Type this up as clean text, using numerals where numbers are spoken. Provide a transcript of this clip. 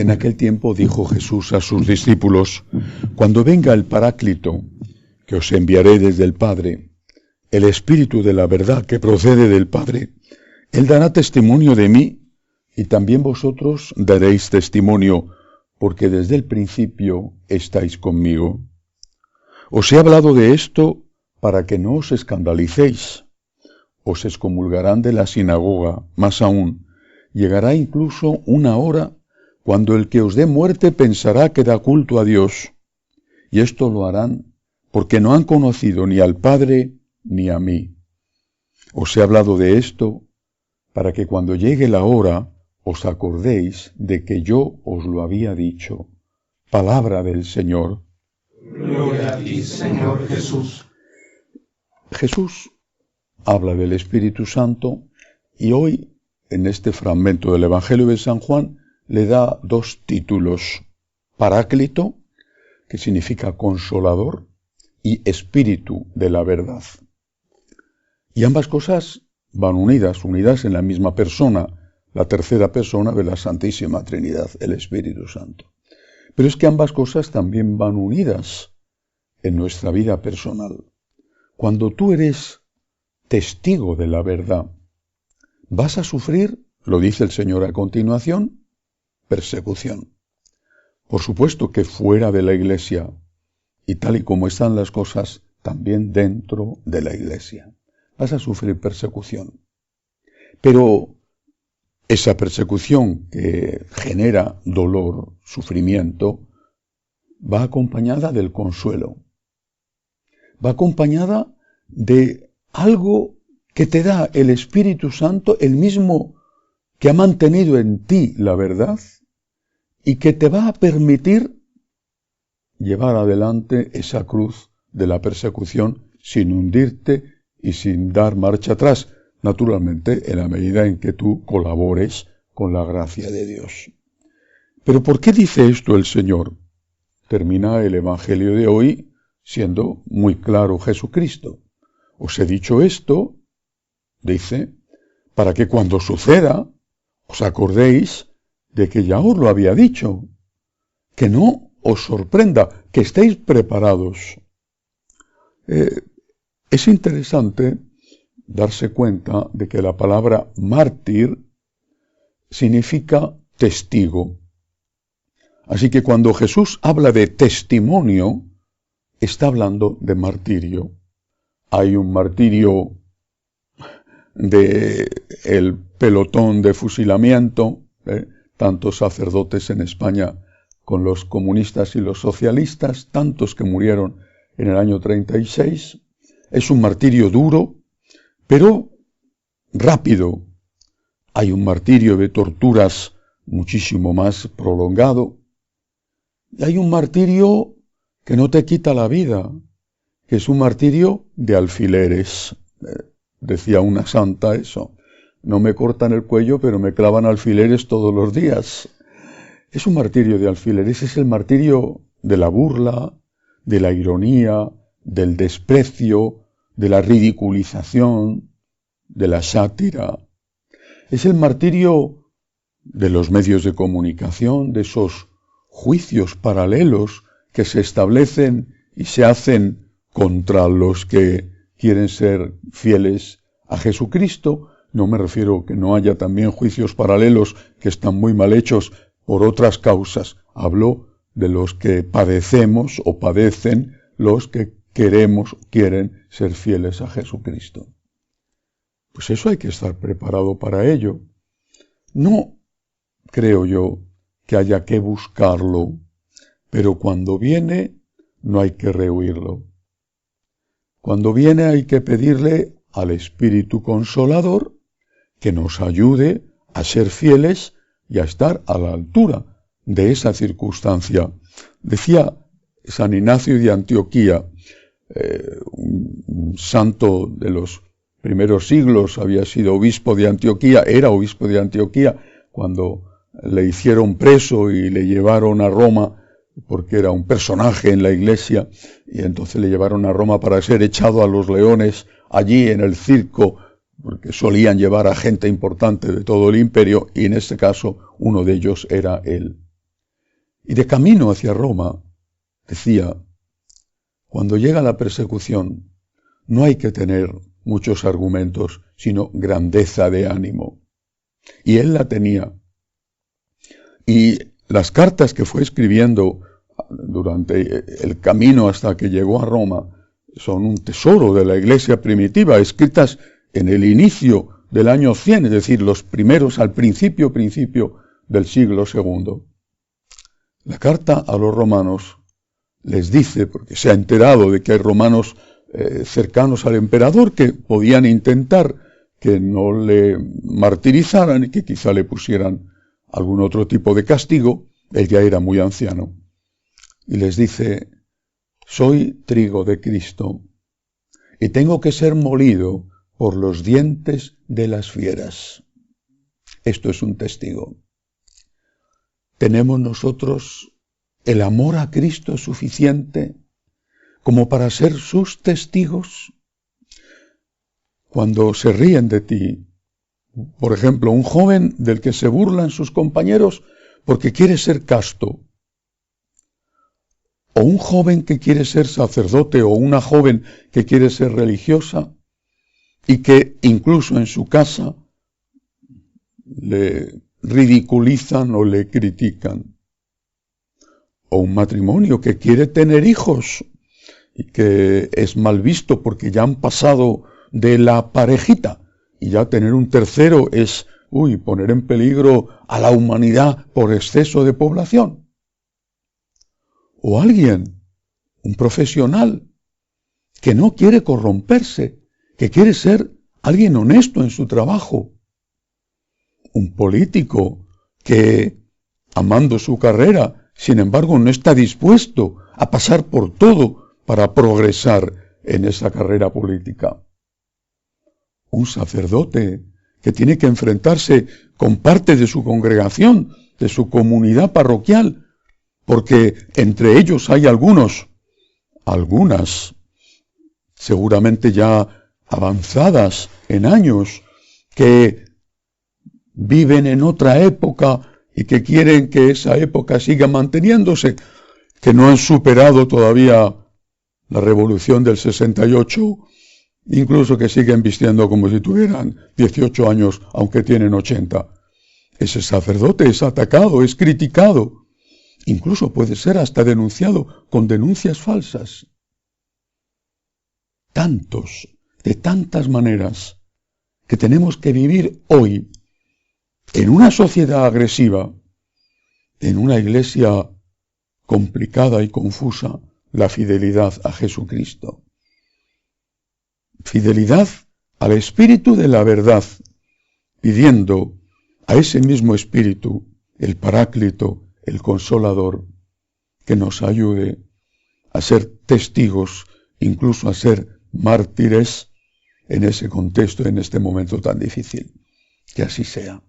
En aquel tiempo dijo Jesús a sus discípulos: cuando venga el Paráclito, que os enviaré desde el Padre, el Espíritu de la verdad que procede del Padre, Él dará testimonio de mí, y también vosotros daréis testimonio, porque desde el principio estáis conmigo. Os he hablado de esto para que no os escandalicéis. Os excomulgarán de la sinagoga, más aún, llegará incluso una hora cuando el que os dé muerte pensará que da culto a Dios. Y esto lo harán porque no han conocido ni al Padre ni a mí. Os he hablado de esto para que cuando llegue la hora os acordéis de que yo os lo había dicho. Palabra del Señor. Gloria a ti, Señor Jesús. Jesús habla del Espíritu Santo y hoy, en este fragmento del Evangelio de San Juan, le da dos títulos: Paráclito, que significa consolador, y Espíritu de la verdad. Y ambas cosas van unidas en la misma persona, la tercera persona de la Santísima Trinidad, el Espíritu Santo. Pero es que ambas cosas también van unidas en nuestra vida personal. Cuando tú eres testigo de la verdad, vas a sufrir, lo dice el Señor a continuación, persecución. Por supuesto que fuera de la Iglesia, y tal y como están las cosas, también dentro de la Iglesia, vas a sufrir persecución. Pero esa persecución que genera dolor, sufrimiento, va acompañada del consuelo. Va acompañada de algo que te da el Espíritu Santo, el mismo que ha mantenido en ti la verdad y que te va a permitir llevar adelante esa cruz de la persecución sin hundirte y sin dar marcha atrás, naturalmente en la medida en que tú colabores con la gracia de Dios. Pero ¿por qué dice esto el Señor? Termina el Evangelio de hoy siendo muy claro Jesucristo. Os he dicho esto, dice, para que cuando suceda os acordéis de que ya os lo había dicho, que no os sorprenda, que estéis preparados. Es interesante darse cuenta de que la palabra mártir significa testigo. Así que cuando Jesús habla de testimonio, está hablando de martirio. Hay un martirio del pelotón de fusilamiento, tantos sacerdotes en España con los comunistas y los socialistas, tantos que murieron en el año 36. Es un martirio duro, pero rápido. Hay un martirio de torturas muchísimo más prolongado. Y hay un martirio que no te quita la vida, que es un martirio de alfileres. Decía una santa eso: no me cortan el cuello, pero me clavan alfileres todos los días. Es un martirio de alfileres, es el martirio de la burla, de la ironía, del desprecio, de la ridiculización, de la sátira. Es el martirio de los medios de comunicación, de esos juicios paralelos que se establecen y se hacen contra los que quieren ser fieles a Jesucristo. No me refiero que no haya también juicios paralelos que están muy mal hechos por otras causas. Hablo de los que padecemos o padecen los que quieren ser fieles a Jesucristo. Pues eso hay que estar preparado para ello. No creo yo que haya que buscarlo, pero cuando viene no hay que rehuirlo. Cuando viene hay que pedirle al Espíritu Consolador que nos ayude a ser fieles y a estar a la altura de esa circunstancia. Decía San Ignacio de Antioquía, un santo de los primeros siglos, había sido obispo de Antioquía, era obispo de Antioquía cuando le hicieron preso y le llevaron a Roma, porque era un personaje en la iglesia, y entonces le llevaron a Roma para ser echado a los leones allí en el circo, porque solían llevar a gente importante de todo el imperio, y en este caso uno de ellos era él. Y de camino hacia Roma, decía, cuando llega la persecución, no hay que tener muchos argumentos, sino grandeza de ánimo. Y él la tenía. Y las cartas que fue escribiendo durante el camino hasta que llegó a Roma son un tesoro de la iglesia primitiva, escritas en el inicio del año 100, es decir, los primeros al principio del siglo II. La carta a los romanos les dice, porque se ha enterado de que hay romanos cercanos al emperador que podían intentar que no le martirizaran y que quizá le pusieran algún otro tipo de castigo, él ya era muy anciano. Y les dice, soy trigo de Cristo y tengo que ser molido por los dientes de las fieras. Esto es un testigo. ¿Tenemos nosotros el amor a Cristo suficiente como para ser sus testigos? Cuando se ríen de ti, por ejemplo, un joven del que se burlan sus compañeros porque quiere ser casto, o un joven que quiere ser sacerdote, o una joven que quiere ser religiosa, y que incluso en su casa le ridiculizan o le critican. O un matrimonio que quiere tener hijos y que es mal visto porque ya han pasado de la parejita y ya tener un tercero es, poner en peligro a la humanidad por exceso de población. O alguien, un profesional, que no quiere corromperse, que quiere ser alguien honesto en su trabajo. Un político que, amando su carrera, sin embargo no está dispuesto a pasar por todo para progresar en esa carrera política. Un sacerdote que tiene que enfrentarse con parte de su congregación, de su comunidad parroquial, porque entre ellos hay algunas, seguramente ya avanzadas en años, que viven en otra época y que quieren que esa época siga manteniéndose, que no han superado todavía la revolución del 68, incluso que siguen vistiendo como si tuvieran 18 años, aunque tienen 80. Ese sacerdote es atacado, es criticado, incluso puede ser hasta denunciado con denuncias falsas. Tantos, de tantas maneras, que tenemos que vivir hoy en una sociedad agresiva, en una iglesia complicada y confusa, la fidelidad a Jesucristo. Fidelidad al Espíritu de la verdad, pidiendo a ese mismo Espíritu, el Paráclito, el Consolador, que nos ayude a ser testigos, incluso a ser mártires en ese contexto, en este momento tan difícil. Que así sea.